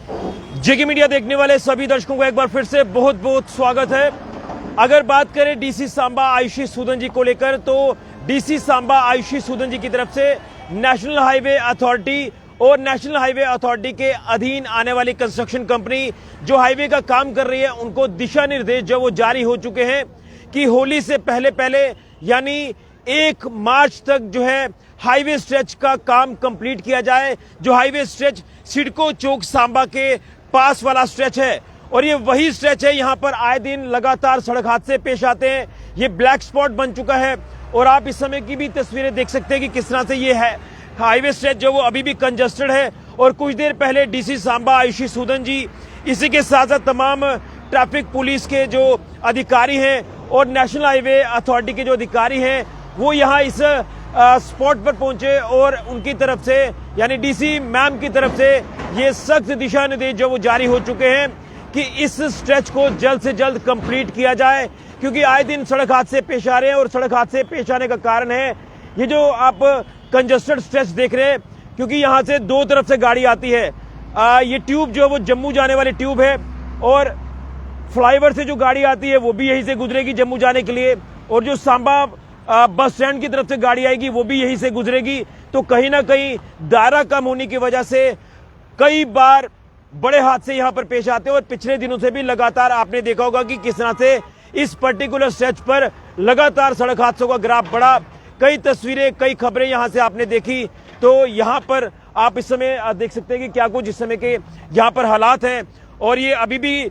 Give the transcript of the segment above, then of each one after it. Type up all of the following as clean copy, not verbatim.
जेके media देखने वाले सभी दर्शकों को एक बार फिर से बहुत बहुत स्वागत है। अगर बात करें डीसी सांबा आयुषी सूदन जी को लेकर, तो डीसी सांबा आयुषी सूदन जी की तरफ से नेशनल हाईवे अथॉरिटी और नेशनल हाईवे अथॉरिटी के अधीन आने वाली कंस्ट्रक्शन कंपनी जो हाईवे का काम कर रही है, उनको दिशा निर्देश जो वो जारी हो चुके हैं कि होली से पहले पहले यानी 1 मार्च तक जो है हाईवे स्ट्रेच का काम कंप्लीट किया जाए। जो हाईवे स्ट्रेच सिडको चौक सांबा के पास वाला स्ट्रेच है और ये वही स्ट्रेच है। यहाँ पर आए दिन लगातार सड़क हादसे पेश आते हैं। ये ब्लैक स्पॉट बन चुका है और आप इस समय की भी तस्वीरें देख सकते हैं कि किस तरह से ये है हाईवे स्ट्रेच जो वो अभी भी कंजस्टेड है। और कुछ देर पहले डीसी सांबा आयुषी सूदन जी, इसी के साथ साथ तमाम ट्रैफिक पुलिस के जो अधिकारी हैं और नेशनल हाईवे अथॉरिटी के जो अधिकारी हैं, वो यहाँ इस स्पॉट पर पहुंचे और उनकी तरफ से यानी डीसी मैम की तरफ से ये सख्त दिशा निर्देश जो वो जारी हो चुके हैं कि इस स्ट्रेच को जल्द से जल्द कंप्लीट किया जाए, क्योंकि आए दिन सड़क हादसे पेश आ रहे हैं। और सड़क हादसे पेश आने का कारण है ये जो आप कंजस्टेड स्ट्रेच देख रहे हैं, क्योंकि यहाँ से 2 तरफ से गाड़ी आती है। ये ट्यूब जो है वो जम्मू जाने वाली ट्यूब है और फ्लाईओवर से जो गाड़ी आती है वो भी यहीं से गुजरेगी जम्मू जाने के लिए, और जो सांबा बस स्टैंड की तरफ से गाड़ी आएगी वो भी यहीं से गुजरेगी। तो कहीं ना कहीं दायरा कम होने की वजह से कई बार बड़े हादसे यहां पर पेश आते हैं। और पिछले दिनों से भी लगातार आपने देखा होगा कि किस तरह से इस पर्टिकुलर स्ट्रेच पर लगातार सड़क हादसों का ग्राफ बढ़ा। कई तस्वीरें, कई खबरें यहां से आपने देखी। तो यहां पर आप इस समय देख सकते हैं कि क्या कुछ इस समय के यहां पर हालात हैं। और ये अभी भी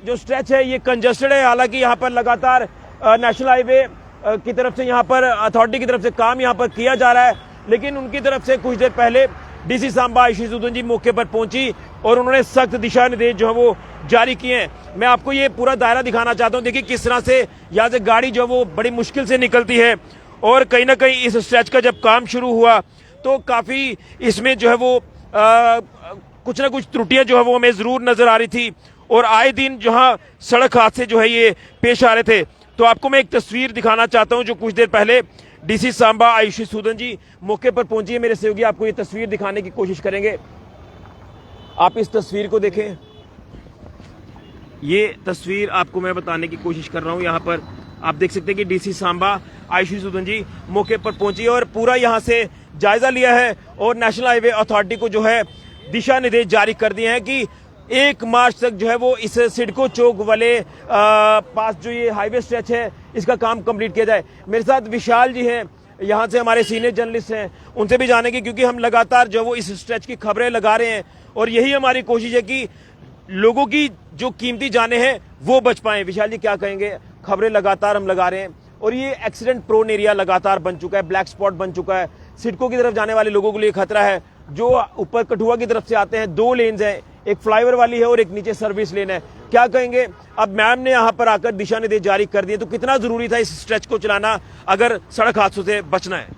जो स्ट्रेच है ये कंजस्टेड है। हालांकि यहां पर लगातार नेशनल हाईवे की तरफ से यहाँ पर अथॉरिटी की तरफ से काम यहाँ पर किया जा रहा है, लेकिन उनकी तरफ से कुछ देर पहले डीसी सांबा आयुषी सूदन जी मौके पर पहुंची और उन्होंने सख्त दिशा निर्देश जो है वो जारी किए हैं। मैं आपको ये पूरा दायरा दिखाना चाहता हूं। देखिए किस तरह से यहाँ से गाड़ी जो है वो बड़ी मुश्किल से निकलती है। और कहीं ना कहीं इस स्ट्रेच का जब काम शुरू हुआ तो काफी इसमें जो है वो कुछ ना कुछ त्रुटियां जो है वो हमें जरूर नजर आ रही थी। और आए दिन जहां सड़क हादसे जो है ये पेश आ रहे थे, तो आपको मैं एक तस्वीर दिखाना चाहता हूं जो कुछ देर पहले डीसी सांबा आयुषी सूदन जी मौके पर पहुंची है। मेरे सहयोगी आपको ये तस्वीर दिखाने की कोशिश करेंगे। आप इस तस्वीर को देखें। ये तस्वीर आपको मैं बताने की कोशिश कर रहा हूं। यहाँ पर आप देख सकते हैं कि डीसी सांबा आयुषी सूदन जी मौके पर पहुंची और पूरा यहाँ से जायजा लिया है और नेशनल हाईवे अथॉरिटी को जो है दिशा निर्देश जारी कर दिए हैं कि 1 मार्च तक जो है वो इस सिडको चौक वाले पास जो ये हाईवे स्ट्रेच है इसका काम कंप्लीट किया जाए। मेरे साथ विशाल जी हैं, यहाँ से हमारे सीनियर जर्नलिस्ट हैं, उनसे भी जानेंगे क्योंकि हम लगातार जो वो इस स्ट्रेच की खबरें लगा रहे हैं और यही हमारी कोशिश है कि लोगों की जो कीमती जानें हैं वो बच पाएं। विशाल जी क्या कहेंगे? खबरें लगातार हम लगा रहे हैं और ये एक्सीडेंट प्रोन एरिया लगातार बन चुका है, ब्लैक स्पॉट बन चुका है। सिडको की तरफ जाने वाले लोगों के लिए खतरा है। जो ऊपर कठुआ की तरफ से आते हैं 2 लेन्स हैं, एक फ्लाईओवर वाली है और एक नीचे सर्विस लेन है। क्या कहेंगे? अब मैम ने यहाँ पर आकर दिशा निर्देश जारी कर दिए, तो कितना जरूरी था इस स्ट्रेच को चलाना अगर सड़क हादसों से बचना है?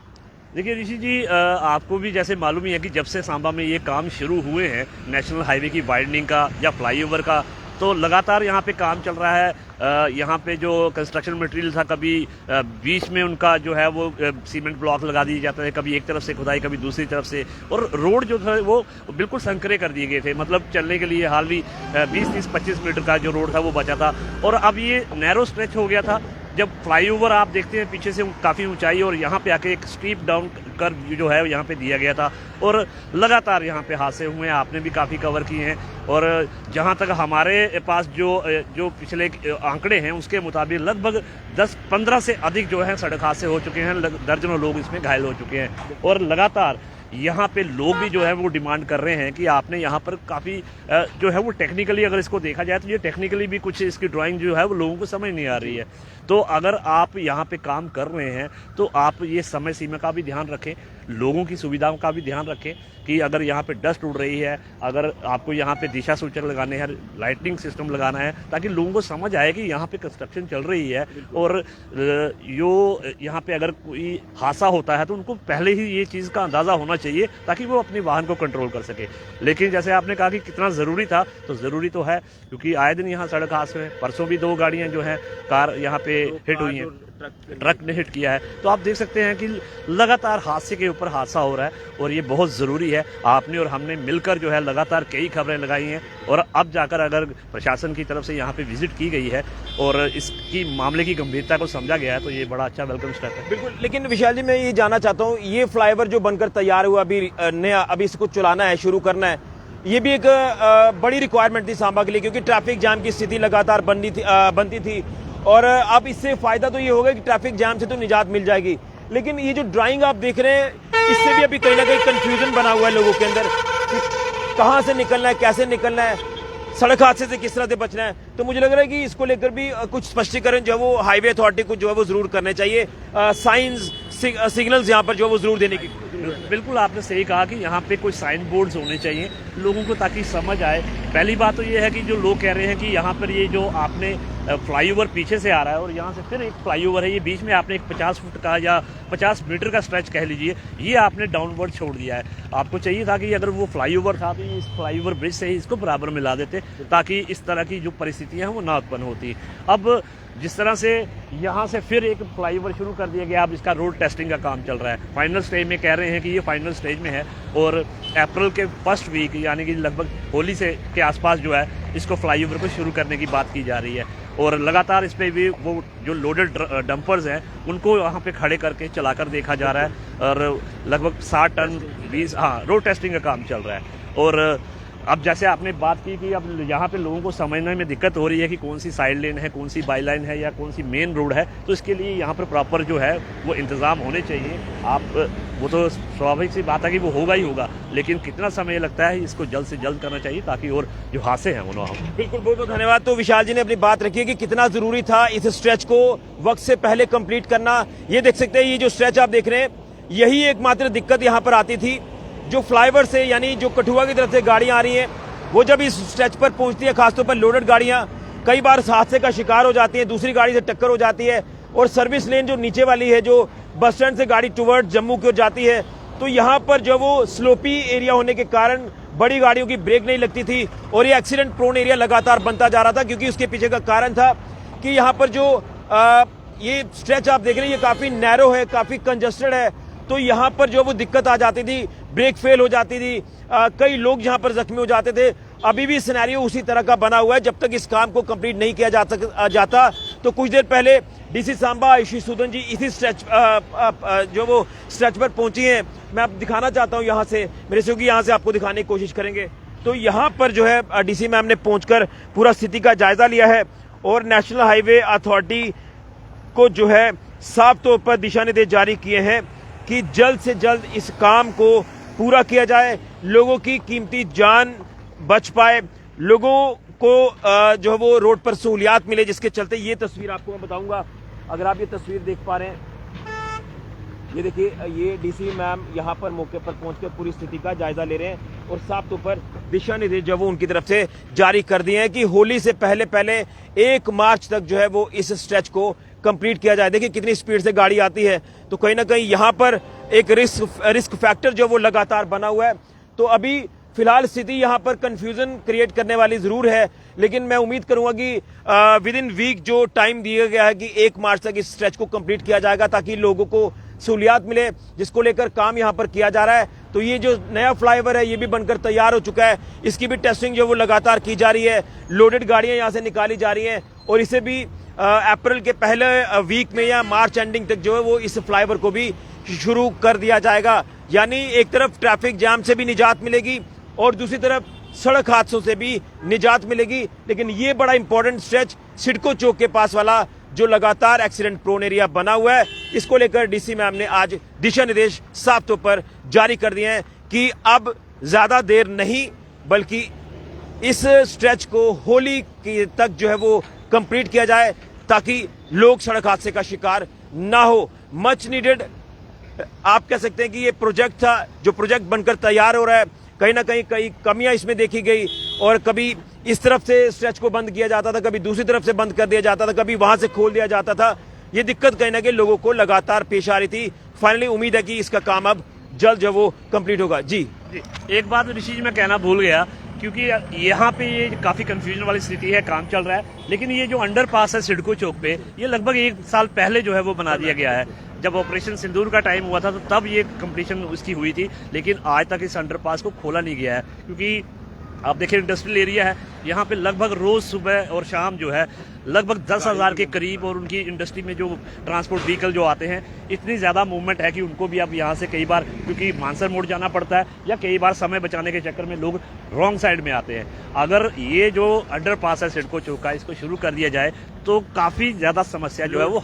देखिए ऋषि जी, आपको भी जैसे मालूम ही है कि जब से सांबा में ये काम शुरू हुए हैं नेशनल हाईवे की वाइडनिंग का या फ्लाईओवर का, तो लगातार यहाँ पे काम चल रहा है। यहाँ पे जो कंस्ट्रक्शन मटेरियल था, कभी बीच में उनका जो है वो सीमेंट ब्लॉक लगा दिए जाते थे, कभी एक तरफ से खुदाई कभी दूसरी तरफ से, और रोड जो था वो बिल्कुल संकरे कर दिए गए थे। मतलब चलने के लिए हार्डली 20-25 मीटर का जो रोड था वो बचा था। और अब ये नैरो स्ट्रेच हो गया था। जब फ्लाईओवर आप देखते हैं पीछे से काफ़ी ऊंचाई, और यहाँ पे आके एक स्टीप डाउन कर्व जो है यहाँ पे दिया गया था और लगातार यहाँ पे हादसे हुए हैं। आपने भी काफ़ी कवर किए हैं। और जहाँ तक हमारे पास जो पिछले आंकड़े हैं उसके मुताबिक लगभग 10-15 से अधिक जो है सड़क हादसे हो चुके हैं। दर्जनों लोग इसमें घायल हो चुके हैं। और लगातार यहाँ पे लोग भी जो है वो डिमांड कर रहे हैं कि आपने यहाँ पर काफ़ी जो है वो टेक्निकली अगर इसको देखा जाए तो ये टेक्निकली भी कुछ इसकी ड्राइंग जो है वो लोगों को समझ नहीं आ रही है। तो अगर आप यहाँ पे काम कर रहे हैं तो आप ये समय सीमा का भी ध्यान रखें, लोगों की सुविधाओं का भी ध्यान रखें कि अगर यहाँ पे डस्ट उड़ रही है, अगर आपको यहाँ पे दिशा सूचक लगाने हैं, लाइटिंग सिस्टम लगाना है, ताकि लोगों को समझ आए कि यहाँ पे कंस्ट्रक्शन चल रही है। और यहाँ पे अगर कोई हादसा होता है तो उनको पहले ही ये चीज़ का अंदाज़ा होना चाहिए ताकि वो अपने वाहन को कंट्रोल कर सके। लेकिन जैसे आपने कहा कि कितना ज़रूरी था, तो ज़रूरी तो है, क्योंकि आए दिन यहाँ सड़क हादसे हैं। परसों भी 2 गाड़ियाँ जो हैं कार यहाँ पे हिट हुई हैं। ट्रक ने हिट किया है। तो आप देख सकते हैं कि लगातार हादसे के ऊपर हादसा हो रहा है और ये बहुत ज़रूरी है। आपने और हमने मिलकर जो है लगातार कई खबरें लगाई हैं और अब जाकर अगर प्रशासन की तरफ से यहाँ पे विजिट की गई है और इसकी मामले की गंभीरता को समझा गया है तो ये बड़ा अच्छा वेलकम स्टेप है। बिल्कुल, लेकिन विशाल जी मैं ये जानना चाहता हूँ, ये फ्लाईओवर जो बनकर तैयार हुआ अभी नया, अभी इसको चलाना है, शुरू करना है, ये भी एक बड़ी रिक्वायरमेंट थी सांबा के लिए, क्योंकि ट्रैफिक जाम की स्थिति लगातार बनती थी और अब इससे फायदा तो ये होगा कि ट्रैफिक जाम से तो निजात मिल जाएगी। लेकिन ये जो ड्राइंग आप देख रहे हैं, इससे भी अभी कहीं ना कहीं कंफ्यूजन बना हुआ है लोगों के अंदर कि कहां से निकलना है, कैसे निकलना है, सड़क हादसे से किस तरह से बचना है। तो मुझे लग रहा है कि इसको लेकर भी कुछ स्पष्टीकरण जो है वो हाईवे अथॉरिटी को जो है वो जरूर करने चाहिए। साइंस सिग्नल्स यहाँ पर जो है वो जरूर देने की। बिल्कुल आपने सही कहा कि यहाँ पे कोई साइन बोर्ड्स होने चाहिए लोगों को ताकि समझ आए। पहली बात तो ये है कि जो लोग कह रहे हैं कि यहाँ पर ये जो आपने फ्लाईओवर पीछे से आ रहा है और यहाँ से फिर एक फ्लाईओवर है, ये बीच में आपने एक 50 फुट का या 50 मीटर का स्ट्रेच कह लीजिए, ये आपने डाउनवर्ड छोड़ दिया है। आपको चाहिए था कि अगर वो फ्लाईओवर था तो इस फ्लाईओवर ब्रिज से ही इसको बराबर मिला देते ताकि इस तरह की जो परिस्थितियाँ हैं वो ना उत्पन्न होती। अब जिस तरह से यहाँ से फिर एक फ्लाईओवर शुरू कर दिया गया, अब इसका रोड टेस्टिंग का काम चल रहा है। फाइनल स्टेज में कह रहे हैं कि ये फाइनल स्टेज में है और अप्रैल के फर्स्ट वीक यानी कि लगभग होली से के आसपास जो है इसको फ्लाईओवर को शुरू करने की बात की जा रही है और लगातार इस पर भी वो जो लोडेड डंपर्स हैं उनको यहाँ पे खड़े करके चलाकर देखा जा रहा है और लगभग 60 टन 20 रोड टेस्टिंग का काम चल रहा है। और अब जैसे आपने बात की कि अब यहाँ पे लोगों को समझने में दिक्कत हो रही है कि कौन सी साइड लेन है, कौन सी बाई लाइन है या कौन सी मेन रोड है, तो इसके लिए यहाँ पर प्रॉपर जो है वो इंतज़ाम होने चाहिए। आप वो तो स्वाभाविक सी बात है कि वो होगा ही होगा, लेकिन कितना समय लगता है इसको जल्द से जल्द करना चाहिए ताकि और जो हादसे हैं वो ना हो। बिल्कुल, बहुत बहुत धन्यवाद। तो विशाल जी ने अपनी बात रखी है कि कितना जरूरी था इस स्ट्रेच को वक्त से पहले कंप्लीट करना। ये देख सकते हैं, ये जो स्ट्रेच आप देख रहे हैं, यही एकमात्र दिक्कत यहाँ पर आती थी। जो फ्लाईओवर से यानी जो कठुआ की तरफ से गाड़ियां आ रही हैं, वो जब इस स्ट्रेच पर पहुंचती है, खासतौर पर लोडेड गाड़ियां, कई बार हादसे का शिकार हो जाती है, दूसरी गाड़ी से टक्कर हो जाती है और सर्विस लेन जो नीचे वाली है, जो बस स्टैंड से गाड़ी टुवर्ड जम्मू की ओर जाती है, तो यहाँ पर जो वो स्लोपी एरिया होने के कारण बड़ी गाड़ियों की ब्रेक नहीं लगती थी और ये एक्सीडेंट प्रोन एरिया लगातार बनता जा रहा था। क्योंकि उसके पीछे का कारण था कि यहाँ पर जो ये स्ट्रेच आप देख रहे हैं, ये काफी नैरो है, काफी कंजस्टेड है, तो यहाँ पर जो वो दिक्कत आ जाती थी, ब्रेक फेल हो जाती थी, कई लोग यहाँ पर जख्मी हो जाते थे। अभी भी सिनेरियो उसी तरह का बना हुआ है। जब तक इस काम को कंप्लीट नहीं किया जाता तो कुछ देर पहले डीसी सांबा आयुषी सूदन जी इसी स्ट्रेच जो वो स्ट्रेच पर पहुंची हैं। मैं अब दिखाना चाहता हूं यहाँ से, मेरे सहयोगी यहाँ से आपको दिखाने की कोशिश करेंगे। तो यहाँ पर जो है डीसी मैम ने पहुंचकर पूरा स्थिति का जायजा लिया है और नेशनल हाईवे अथॉरिटी को जो है साफ तौर पर दिशा निर्देश जारी किए हैं कि जल्द से जल्द इस काम को पूरा किया जाए, लोगों की कीमती जान बच पाए, लोगों को जो है वो रोड पर सहूलियात मिले, जिसके चलते ये तस्वीर आपको मैं बताऊंगा। अगर आप ये तस्वीर देख पा रहे हैं, ये देखिए, ये डीसी मैम यहाँ पर मौके पर पहुंचकर पूरी स्थिति का जायजा ले रहे हैं और साफ तौर पर दिशा निर्देश जो वो उनकी तरफ से जारी कर दिए हैं कि होली से पहले 1 मार्च तक जो है वो इस स्ट्रेच को कंप्लीट किया जाए। देखिए कितनी स्पीड से गाड़ी आती है, तो कहीं ना कहीं यहाँ पर एक रिस्क फैक्टर जो वो लगातार बना हुआ है। तो अभी फिलहाल स्थिति यहाँ पर कंफ्यूजन क्रिएट करने वाली जरूर है, लेकिन मैं उम्मीद करूंगा कि विद इन वीक जो टाइम दिया गया है कि 1 मार्च तक इस स्ट्रेच को कंप्लीट किया जाएगा ताकि लोगों को सहूलियात मिले, जिसको लेकर काम यहाँ पर किया जा रहा है। तो ये जो नया फ्लाईओवर है ये भी बनकर तैयार हो चुका है, इसकी भी टेस्टिंग जो वो लगातार की जा रही है, लोडेड गाड़ियां यहाँ से निकाली जा रही हैं और इसे भी अप्रैल के पहले वीक में या मार्च एंडिंग तक जो है वो इस फ्लाईओवर को भी शुरू कर दिया जाएगा। यानी एक तरफ ट्रैफिक जाम से भी निजात मिलेगी और दूसरी तरफ सड़क हादसों से भी निजात मिलेगी। लेकिन ये बड़ा इंपॉर्टेंट स्ट्रेच सिडको चौक के पास वाला जो लगातार एक्सीडेंट प्रोन एरिया बना हुआ है, इसको लेकर डीसी मैम ने आज दिशा निर्देश साफ तौर पर जारी कर दिए हैं कि अब ज्यादा देर नहीं बल्कि इस स्ट्रेच को होली की तक जो है वो कंप्लीट किया जाए ताकि लोग सड़क हादसे का शिकार ना हो। मच नीडेड आप कह सकते हैं कि ये प्रोजेक्ट था, जो प्रोजेक्ट बनकर तैयार हो रहा है। कहीं ना कहीं कई कमियां इसमें देखी गई और कभी इस तरफ से स्ट्रेच को बंद किया जाता था, कभी दूसरी तरफ से बंद कर दिया जाता था, कभी वहां से खोल दिया जाता था। ये दिक्कत कहीं ना कहीं लोगों को लगातार पेश आ रही थी। फाइनली उम्मीद है कि इसका काम अब जल्द जो वो कंप्लीट होगा। जी एक बात ऋषि जी मैं कहना भूल गया क्योंकि यहाँ पे ये काफ़ी कंफ्यूजन वाली स्थिति है, काम चल रहा है, लेकिन ये जो अंडरपास है सिडको चौक पे, ये लगभग 1 साल पहले जो है वो बना दिया गया है। जब ऑपरेशन सिंदूर का टाइम हुआ था तो तब ये कंप्लीशन उसकी हुई थी, लेकिन आज तक इस अंडरपास को खोला नहीं गया है। क्योंकि आप देखिए इंडस्ट्रियल एरिया है, यहाँ पे लगभग रोज सुबह और शाम जो है लगभग 10,000 के करीब, और उनकी इंडस्ट्री में जो ट्रांसपोर्ट व्हीकल जो आते हैं, इतनी ज़्यादा मूवमेंट है कि उनको भी अब यहाँ से कई बार, क्योंकि मानसर मोड़ जाना पड़ता है, या कई बार समय बचाने के चक्कर में लोग रॉन्ग साइड में आते हैं। अगर ये जो अंडरपास है सिडको चौक का, इसको शुरू कर दिया जाए तो काफ़ी ज़्यादा समस्या जो है वो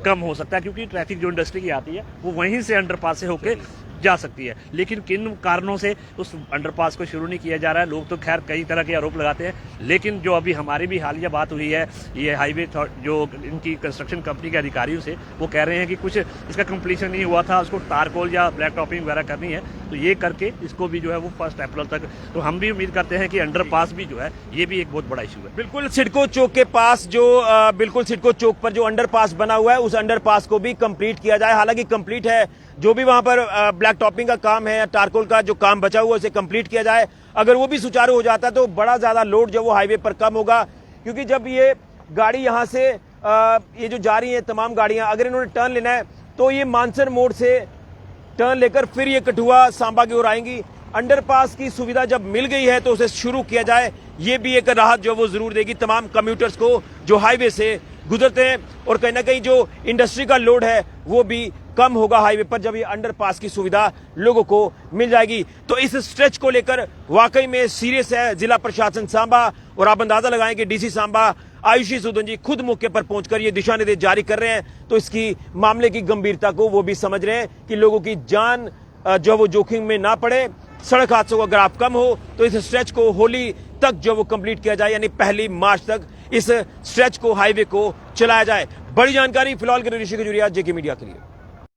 कम हो सकता है, क्योंकि ट्रैफिक जो इंडस्ट्री की आती है वो वहीं से अंडरपास से होके जा सकती है। लेकिन किन कारणों से उस अंडरपास को शुरू नहीं किया जा रहा है, लोग तो खैर कई तरह के आरोप लगाते हैं, लेकिन जो अभी हमारी भी हालिया बात हुई है ये हाईवे जो इनकी कंस्ट्रक्शन कंपनी के अधिकारियों से, वो कह रहे हैं कि कुछ इसका कंप्लीशन नहीं हुआ था, उसको टारकोल या ब्लैक टॉपिंग वगैरह करनी है, तो ये करके इसको भी जो है वो 1 अप्रैल तक, तो हम भी उम्मीद करते हैं कि अंडरपास भी जो है ये भी एक बहुत बड़ा इशू है। बिल्कुल सिडको चौक के पास जो बिल्कुल सिडको चौक पर जो अंडरपास बना हुआ है, उस अंडरपास को भी कंप्लीट किया जाए। हालांकि कंप्लीट है, जो भी वहां पर ब्लैक टॉपिंग का काम है या टारकोल का जो काम बचा हुआ है उसे कंप्लीट किया जाए। अगर वो भी सुचारू हो जाता है तो बड़ा ज्यादा लोड जो वो हाईवे पर कम होगा, क्योंकि जब ये गाड़ी यहां से ये जो जा रही है तमाम गाड़ियां, अगर इन्होंने टर्न लेना है तो ये मानसर मोड़ से टर्न लेकर फिर ये कठुआ सांबा की ओर आएंगी। अंडरपास की सुविधा जब मिल गई है तो उसे शुरू किया जाए, ये भी एक राहत जो वो जरूर देगी तमाम कम्यूटर्स को जो हाईवे से गुजरते हैं, और कहीं ना कहीं जो इंडस्ट्री का लोड है वो भी कम होगा हाईवे पर जब ये अंडरपास की सुविधा लोगों को मिल जाएगी। तो इस स्ट्रेच को लेकर वाकई में सीरियस है जिला प्रशासन सांबा, और आप अंदाजा लगाएं कि डीसी सांबा आयुषी सूदन जी खुद मौके पर पहुंचकर ये दिशा निर्देश जारी कर रहे हैं, तो इसकी मामले की गंभीरता को वो भी समझ रहे हैं कि लोगों की जान जो वो जोखिम में ना पड़े। सड़क हादसों का अगर आप कम हो तो इस स्ट्रेच को होली तक जो वो कंप्लीट किया जाए, यानी 1 मार्च तक इस स्ट्रेच को हाईवे को चलाया जाए। बड़ी जानकारी फिलहाल के ऋषि खजूरिया, जेके मीडिया के लिए।